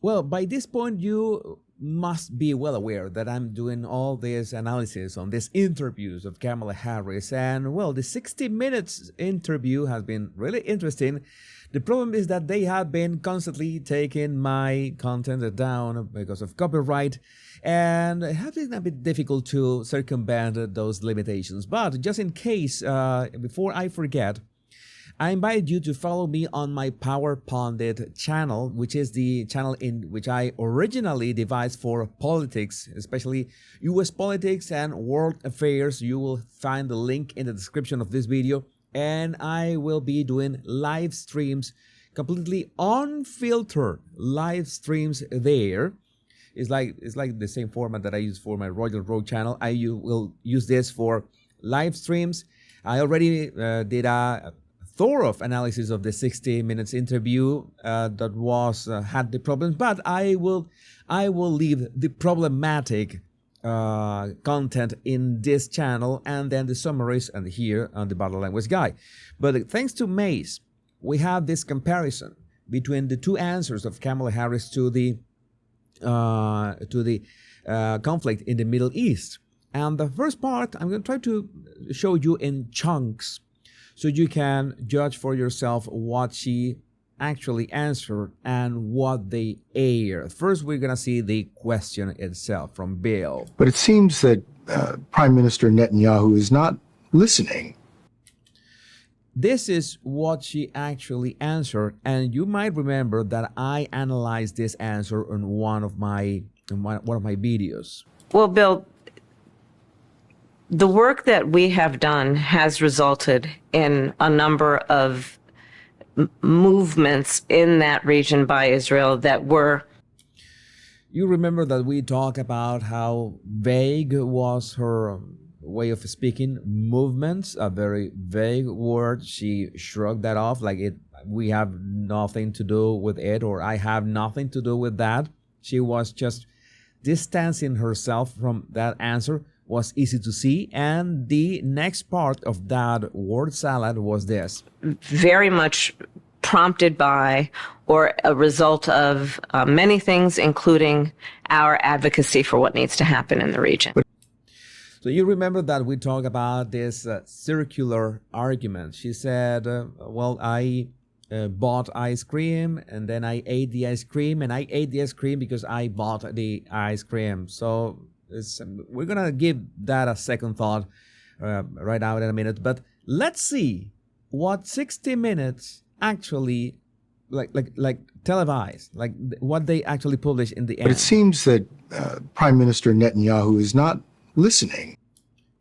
Well, by this point, you must be well aware that I'm doing all this analysis on these interviews of Kamala Harris. And, well, the 60 Minutes interview has been really interesting. The problem is that they have been constantly taking my content down because of copyright, and it has been a bit difficult to circumvent those limitations. But just in case, before I forget, I invite you to follow me on my Power Pundit channel, which is the channel in which I originally devised for politics, especially US politics and world affairs. You will find the link in the description of this video, and I will be doing live streams, completely unfiltered live streams there. It's like the same format that I use for my Royal Road channel. I will use this for live streams. I already did a thorough analysis of the 60 Minutes interview that was had the problems, but I will leave the problematic content in this channel, and then the summaries and here on the Bottle Language Guy. But thanks to Mace, we have this comparison between the two answers of Kamala Harris to the conflict in the Middle East. And the first part I'm going to try to show you in chunks, so you can judge for yourself what she actually answered and what they aired. First, we're going to see the question itself from Bill. But it seems that Prime Minister Netanyahu is not listening. This is what she actually answered, and you might remember that I analyzed this answer on one of my videos. Well, Bill, the work that we have done has resulted in a number of movements in that region by Israel that were... You remember that we talked about how vague was her way of speaking. Movements, a very vague word. She shrugged that off like we have nothing to do with it, or I have nothing to do with that. She was just distancing herself from that answer. Was easy to see, and the next part of that word salad was this. Very much prompted by or a result of many things, including our advocacy for what needs to happen in the region. So you remember that we talked about this circular argument. She said, well, I bought ice cream, and then I ate the ice cream, and I ate the ice cream because I bought the ice cream. So we're going to give that a second thought right now in a minute. But let's see what 60 Minutes actually like televised, like what they actually published in the end. But it seems that Prime Minister Netanyahu is not listening.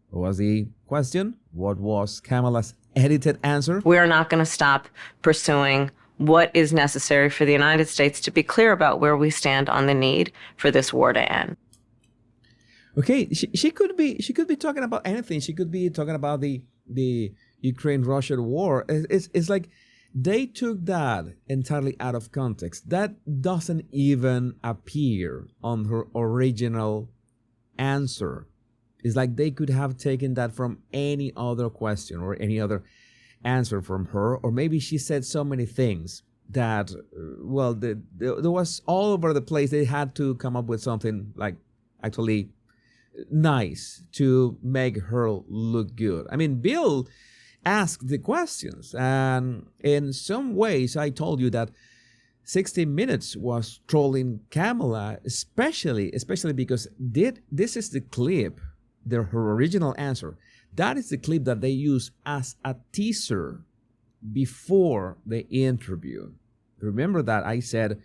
What was the question? What was Kamala's edited answer? We are not going to stop pursuing what is necessary for the United States to be clear about where we stand on the need for this war to end. Okay, she could be talking about anything. She could be talking about the Ukraine-Russia war. It's like they took that entirely out of context. That doesn't even appear on her original answer. It's like they could have taken that from any other question or any other answer from her, or maybe she said so many things that, well, there was all over the place. They had to come up with something like actually nice to make her look good. I mean, Bill asked the questions, and in some ways I told you that 60 Minutes was trolling Kamala, especially because this is the clip, her original answer. That is the clip that they use as a teaser before the interview. Remember that I said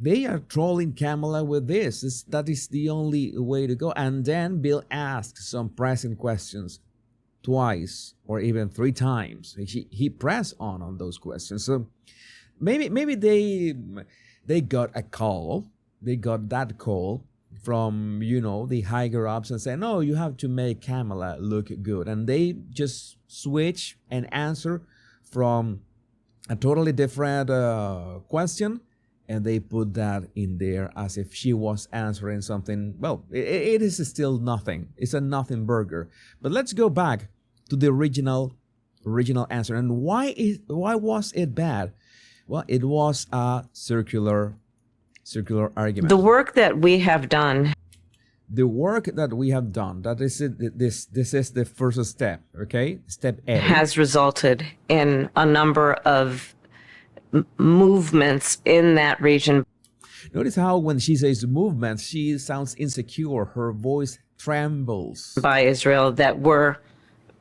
they are trolling Kamala with this. That is the only way to go. And then Bill asked some pressing questions twice or even 3 times. He pressed on those questions. So maybe they got a call. They got that call from, the higher ups and said, no, you have to make Kamala look good. And they just switch and answer from a totally different question, and they put that in there as if she was answering something. Well, it is still nothing. It's a nothing burger. But let's go back to the original answer. And why was it bad? Well, it was a circular circular argument. The work that we have done The work that we have done, that is it, this is the first step, okay? Step A. has resulted in a number of movements in that region Notice how when she says movements, she sounds insecure. Her voice trembles. by Israel that were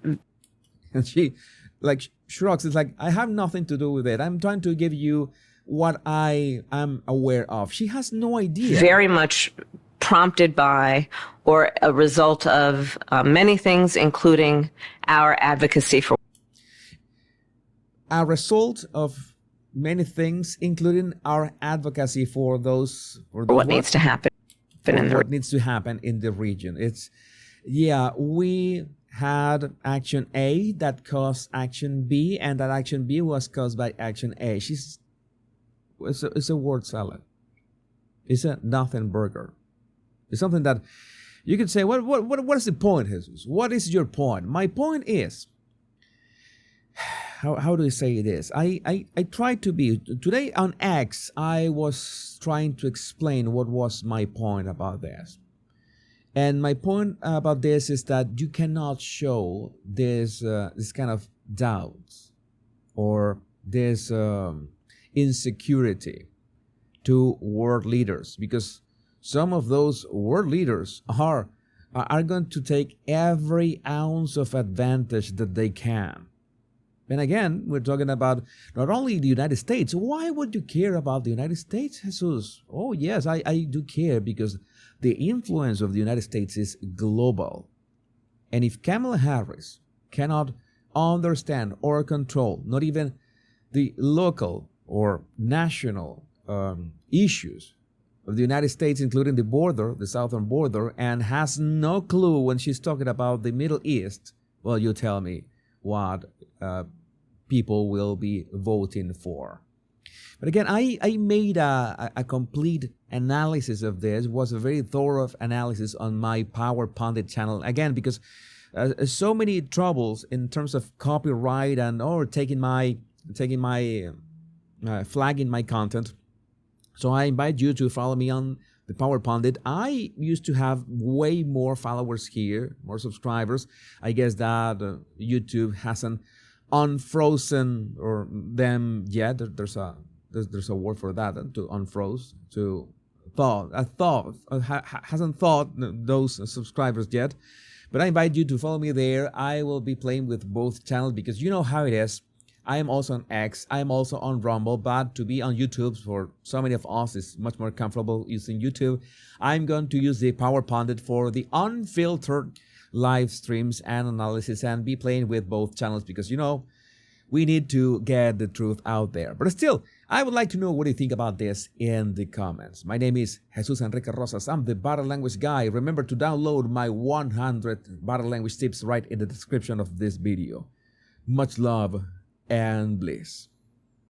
And she like shrugs. It's like, I have nothing to do with it. I'm trying to give you what I am aware of. She has no idea. very much prompted by or a result of many things, including our advocacy for A result of many things, including our advocacy for those for what needs to happen in the what needs to happen in the region. It's, yeah, we had action A that caused action B, and that action B was caused by action A. It's a word salad. It's a nothing burger. It's something that you could say, what is the point, Jesus? What is your point? My point is, how do I say it is? I try to be, today on X, I was trying to explain what was my point about this. And my point about this is that you cannot show this kind of doubts or this insecurity to world leaders, because some of those world leaders are going to take every ounce of advantage that they can. And again, we're talking about not only the United States. Why would you care about the United States, Jesus? Oh, yes, I do care, because the influence of the United States is global. And if Kamala Harris cannot understand or control not even the local or national issues of the United States, including the border, the southern border, and has no clue when she's talking about the Middle East, well, you tell me what people will be voting for. But again, I made a complete analysis of this. It was a very thorough analysis on my Power Pundit channel. Again, because so many troubles in terms of copyright and taking my flagging my content. So I invite you to follow me on the Power Pundit. I used to have way more followers here, more subscribers. I guess that YouTube hasn't unfrozen or them yet. There's a word for that, to unfroze, to hasn't thought those subscribers yet. But I invite you to follow me there. I will be playing with both channels, because you know how it is. I am also on X. I am also on Rumble, but to be on YouTube for so many of us is much more comfortable using YouTube. I'm going to use the Power Pundit for the unfiltered live streams and analysis, and be playing with both channels, because you know we need to get the truth out there. But still, I would like to know what you think about this in the comments. My name is Jesus Enrique Rosas. I'm the Body Language Guy. Remember to download my 100 body language tips right in the description of this video. Much love and bliss.